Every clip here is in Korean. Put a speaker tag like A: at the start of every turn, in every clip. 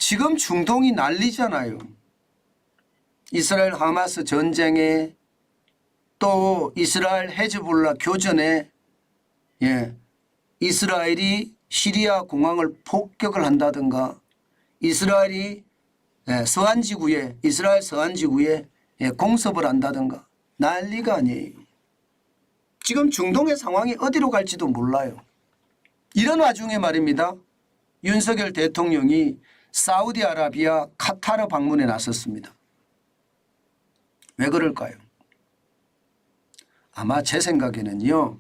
A: 지금 중동이 난리잖아요. 이스라엘 하마스 전쟁에 또 이스라엘 헤즈볼라 교전에 이스라엘이 시리아 공항을 폭격을 한다든가 이스라엘이 이스라엘 서안지구에 공습을 한다든가 난리가 아니에요. 지금 중동의 상황이 어디로 갈지도 몰라요. 이런 와중에 말입니다. 윤석열 대통령이 사우디아라비아 카타르 방문에 나섰습니다. 왜 그럴까요? 아마 제 생각에는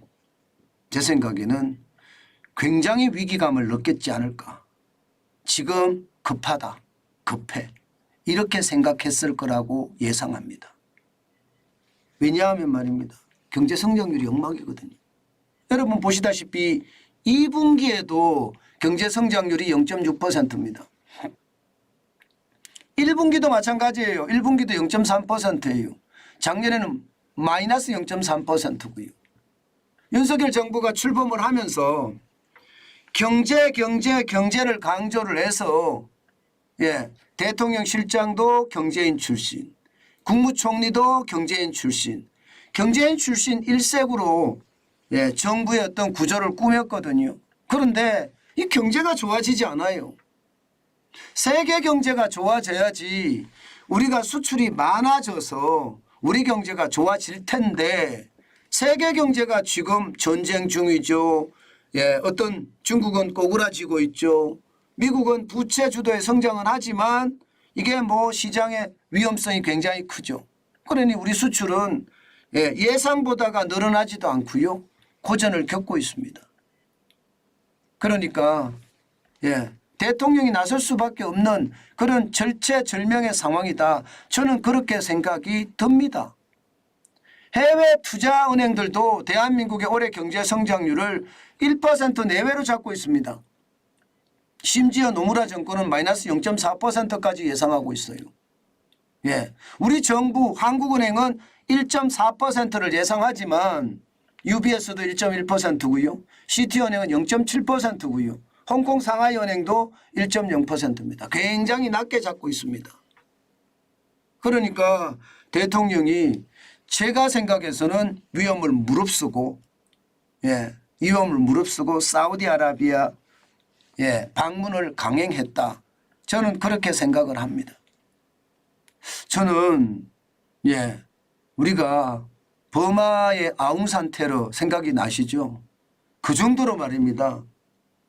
A: 굉장히 위기감을 느꼈지 않을까. 지금 급하다, 급해 이렇게 생각했을 거라고 예상합니다. 왜냐하면 말입니다. 경제 성장률이 엉망이거든요. 여러분 보시다시피 2분기에도 경제 성장률이 0.6%입니다. 1분기도 마찬가지예요. 1분기도 0.3%예요. 작년에는 마이너스 0.3%고요. 윤석열 정부가 출범을 하면서 경제를 강조를 해서 대통령 실장도 경제인 출신, 국무총리도 경제인 출신, 일색으로 정부의 어떤 구조를 꾸몄거든요. 그런데 이 경제가 좋아지지 않아요. 세계 경제가 좋아져야지 우리가 수출이 많아져서 우리 경제가 좋아질 텐데 세계 경제가 지금 전쟁 중이죠. 어떤 중국은 꼬꾸라지고 있죠. 미국은 부채 주도의 성장은 하지만 이게 뭐 시장의 위험성이 굉장히 크죠. 그러니 우리 수출은 예상보다가 늘어나지도 않고요. 고전을 겪고 있습니다. 그러니까 대통령이 나설 수밖에 없는 그런 절체절명의 상황이다. 저는 그렇게 생각이 듭니다. 해외 투자은행들도 대한민국의 올해 경제 성장률을 1% 내외로 잡고 있습니다. 심지어 노무라 정권은 마이너스 0.4%까지 예상하고 있어요. 우리 정부 한국은행은 1.4%를 예상하지만 UBS도 1.1%고요. 시티은행은 0.7%고요. 홍콩 상하이은행도 1.0%입니다. 굉장히 낮게 잡고 있습니다. 그러니까 대통령이 제가 생각해서는 위험을 무릅쓰고 사우디아라비아 방문을 강행했다. 저는 그렇게 생각을 합니다. 저는 우리가 버마의 아웅산 테러 생각이 나시죠? 그 정도로 말입니다.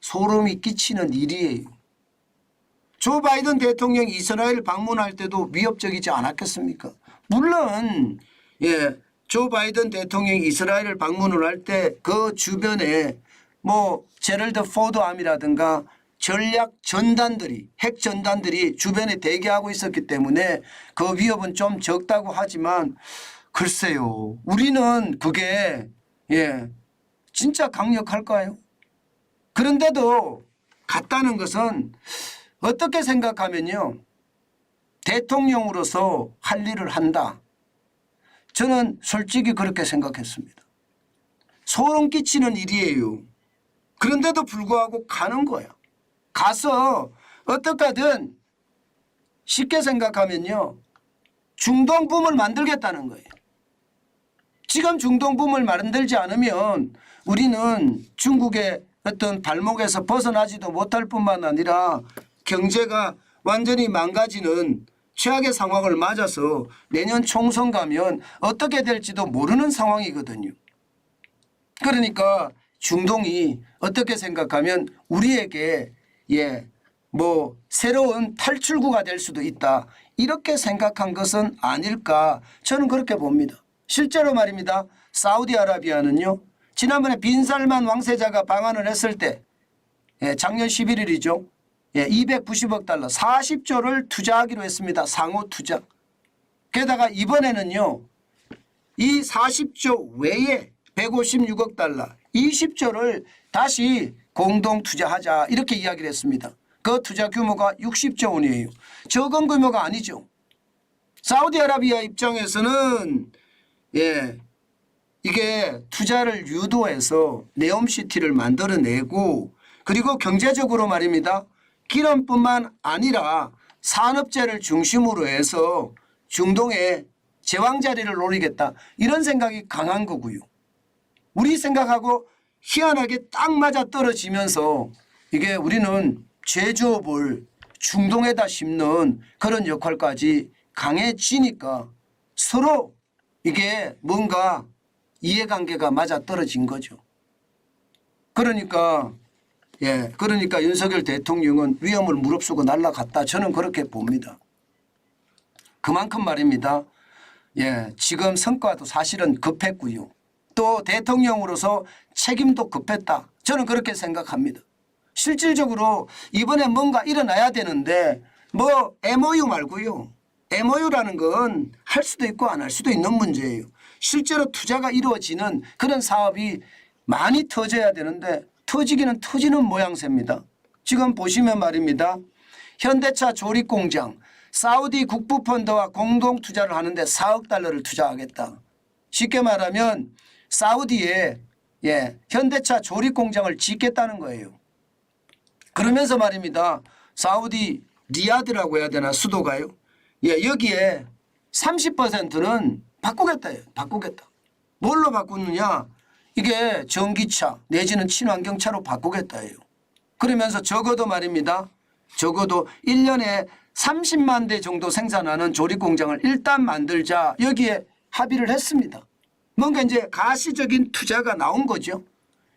A: 소름이 끼치는 일이에요. 조 바이든 대통령이 이스라엘 방문할 때도 위협적이지 않았겠습니까? 물론 조 바이든 대통령이 이스라엘을 방문을 할 때 그 주변에 뭐 제럴드 포드암이라든가 전략 전단들이 핵 전단들이 주변에 대기하고 있었기 때문에 그 위협은 좀 적다고 하지만 글쎄요. 우리는 그게 진짜 강력할까요? 그런데도 갔다는 것은 어떻게 생각하면요. 대통령으로서 할 일을 한다. 저는 솔직히 그렇게 생각했습니다. 소름 끼치는 일이에요. 그런데도 불구하고 가는 거야. 가서 어떻게든 쉽게 생각하면요. 중동붐을 만들겠다는 거예요. 지금 중동붐을 만들지 않으면 우리는 중국의 어떤 발목에서 벗어나지도 못할 뿐만 아니라 경제가 완전히 망가지는 최악의 상황을 맞아서 내년 총선 가면 어떻게 될지도 모르는 상황이거든요. 그러니까 중동이 어떻게 생각하면 우리에게 뭐 새로운 탈출구가 될 수도 있다. 이렇게 생각한 것은 아닐까. 저는 그렇게 봅니다. 실제로 말입니다. 사우디아라비아는요. 지난번에 빈살만 왕세자가 방한을 했을 때 작년 11일이죠. 290억 달러 40조를 투자하기로 했습니다. 상호 투자. 게다가 이번에는요. 이 40조 외에 156억 달러 20조를 다시 공동 투자하자 이렇게 이야기를 했습니다. 그 투자 규모가 60조 원이에요. 적은 규모가 아니죠. 사우디아라비아 입장에서는 이게 투자를 유도해서 네옴시티를 만들어내고 그리고 경제적으로 말입니다. 기름뿐만 아니라 산업재를 중심으로 해서 중동에 제왕자리를 노리겠다 이런 생각이 강한 거고요. 우리 생각하고 희한하게 딱 맞아 떨어지면서 이게 우리는 제조업을 중동에다 심는 그런 역할까지 강해지니까 서로 이게 뭔가 이해관계가 맞아 떨어진 거죠. 그러니까 윤석열 대통령은 위험을 무릅쓰고 날아갔다 저는 그렇게 봅니다. 그만큼 말입니다. 지금 성과도 사실은 급했고요. 또 대통령으로서 책임도 급했다. 저는 그렇게 생각합니다. 실질적으로 이번에 뭔가 일어나야 되는데 뭐 MOU 말고요. MOU라는 건 할 수도 있고 안 할 수도 있는 문제예요. 실제로 투자가 이루어지는 그런 사업이 많이 터져야 되는데 터지기는 터지는 모양새입니다. 지금 보시면 말입니다. 현대차 조립공장 사우디 국부펀드와 공동 투자를 하는데 4억 달러를 투자하겠다. 쉽게 말하면 사우디에 현대차 조립공장을 짓겠다는 거예요. 그러면서 말입니다. 사우디 리야드라고 해야 되나 수도가요. 여기에 30%는 바꾸겠다예요. 바꾸겠다. 뭘로 바꾸느냐. 이게 전기차 내지는 친환경차로 바꾸겠다예요. 그러면서 적어도 말입니다. 적어도 1년에 30만 대 정도 생산하는 조립공장을 일단 만들자 여기에 합의를 했습니다. 뭔가 이제 가시적인 투자가 나온 거죠.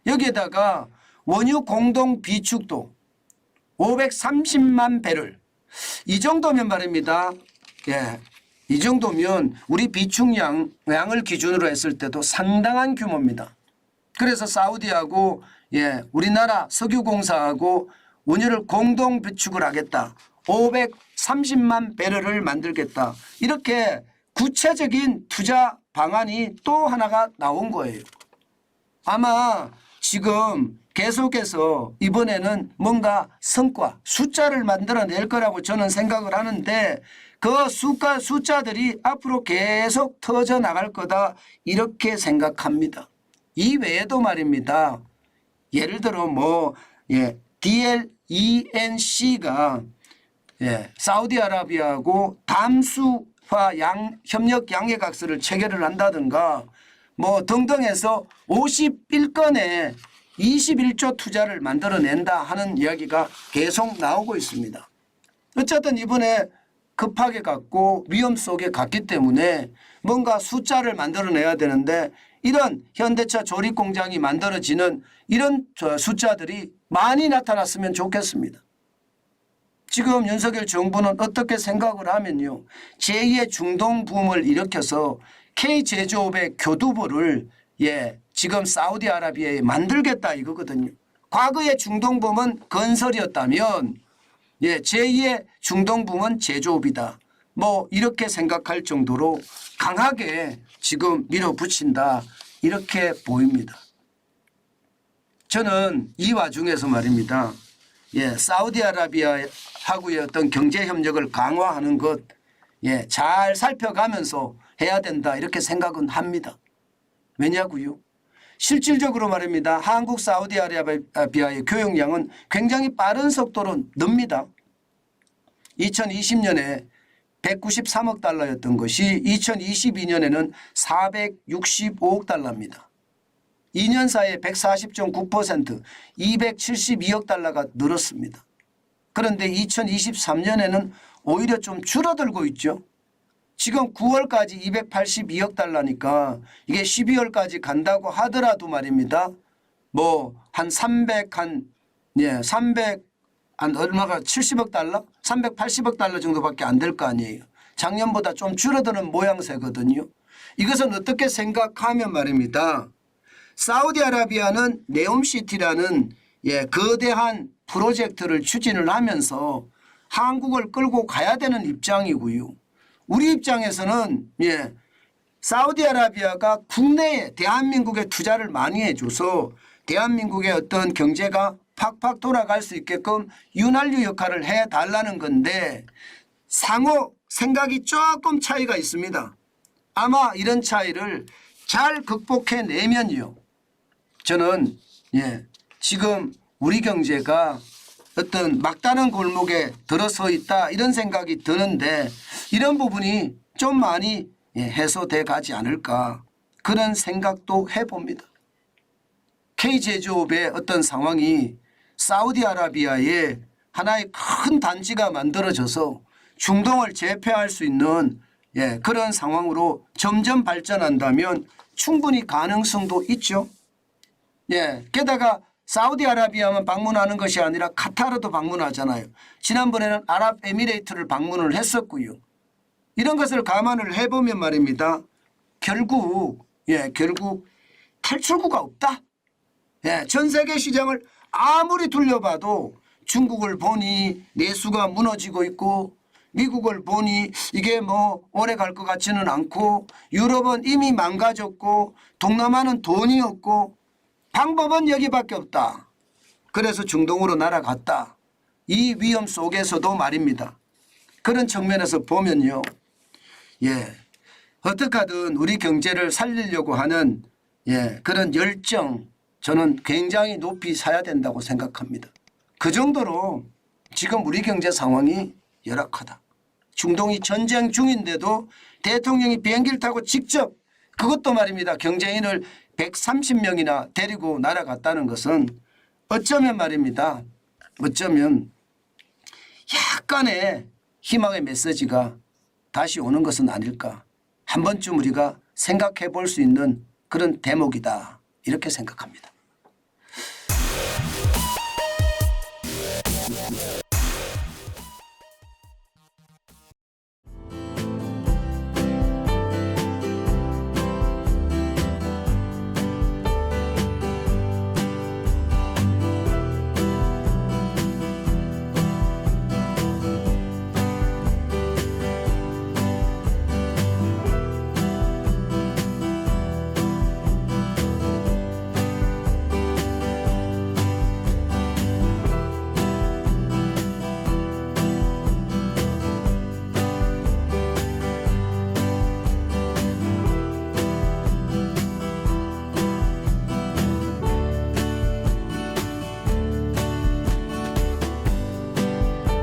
A: 여기에다가 원유 공동 비축도 530만 배럴 이 정도면 말입니다. 이 정도면 우리 비축량을 기준으로 했을 때도 상당한 규모입니다. 그래서 사우디하고 우리나라 석유공사하고 원유를 공동 비축을 하겠다. 530만 배럴을 만들겠다. 이렇게 구체적인 투자 방안이 또 하나가 나온 거예요. 아마 지금 계속해서 이번에는 뭔가 성과, 숫자를 만들어낼 거라고 저는 생각을 하는데 그 숫자들이 앞으로 계속 터져 나갈 거다 이렇게 생각합니다. 이 외에도 말입니다. 예를 들어 DLENC가 사우디아라비아하고 담수화 협력 양해각서를 체결을 한다든가 등등 해서 51건의 21조 투자를 만들어낸다 하는 이야기가 계속 나오고 있습니다. 어쨌든 이번에 급하게 갔고 위험 속에 갔기 때문에 뭔가 숫자를 만들어내야 되는데 이런 현대차 조립공장이 만들어지는 이런 숫자들이 많이 나타났으면 좋겠습니다. 지금 윤석열 정부는 어떻게 생각을 하면요. 제2의 중동 붐을 일으켜서 K제조업의 교두보를 지금 사우디아라비아에 만들겠다 이거거든요. 과거의 중동붐은 건설이었다면 제2의 중동붐은 제조업이다. 이렇게 생각할 정도로 강하게 지금 밀어붙인다 이렇게 보입니다. 저는 이 와중에서 말입니다. 사우디아라비아하고의 어떤 경제협력을 강화하는 것 잘 살펴가면서 해야 된다 이렇게 생각은 합니다. 왜냐고요? 실질적으로 말입니다. 한국 사우디아라비아의 교역량은 굉장히 빠른 속도로 늡니다. 2020년에 193억 달러였던 것이 2022년에는 465억 달러입니다. 2년 사이에 140.9% 272억 달러가 늘었습니다. 그런데 2023년에는 오히려 좀 줄어들고 있죠. 지금 9월까지 282억 달러니까 이게 12월까지 간다고 하더라도 말입니다. 얼마가 70억 달러? 380억 달러 정도밖에 안 될 거 아니에요. 작년보다 좀 줄어드는 모양새거든요. 이것은 어떻게 생각하면 말입니다. 사우디아라비아는 네옴시티라는 거대한 프로젝트를 추진을 하면서 한국을 끌고 가야 되는 입장이고요. 우리 입장에서는 사우디아라비아가 국내에 대한민국에 투자를 많이 해줘서 대한민국의 어떤 경제가 팍팍 돌아갈 수 있게끔 윤활유 역할을 해달라는 건데 상호 생각이 조금 차이가 있습니다. 아마 이런 차이를 잘 극복해내면요. 저는 지금 우리 경제가 어떤 막다른 골목에 들어서 있다 이런 생각이 드는데 이런 부분이 좀 많이 해소돼 가지 않을까 그런 생각도 해봅니다. K제조업의 어떤 상황이 사우디아라비아에 하나의 큰 단지가 만들어져서 중동을 제패할 수 있는 그런 상황으로 점점 발전한다면 충분히 가능성도 있죠. 게다가 사우디아라비아만 방문하는 것이 아니라 카타르도 방문하잖아요. 지난번에는 아랍에미레이트를 방문을 했었고요. 이런 것을 감안을 해보면 말입니다. 결국 탈출구가 없다. 전 세계 시장을 아무리 둘러봐도 중국을 보니 내수가 무너지고 있고 미국을 보니 이게 뭐 오래 갈 것 같지는 않고 유럽은 이미 망가졌고 동남아는 돈이 없고 방법은 여기밖에 없다. 그래서 중동으로 날아갔다. 이 위험 속에서도 말입니다. 그런 측면에서 보면요. 어떻게 하든 우리 경제를 살리려고 하는 그런 열정 저는 굉장히 높이 사야 된다고 생각합니다. 그 정도로 지금 우리 경제 상황이 열악하다. 중동이 전쟁 중인데도 대통령이 비행기를 타고 직접 그것도 말입니다. 경제인을 130명이나 데리고 날아갔다는 것은 어쩌면 말입니다. 어쩌면 약간의 희망의 메시지가 다시 오는 것은 아닐까. 한 번쯤 우리가 생각해 볼 수 있는 그런 대목이다. 이렇게 생각합니다.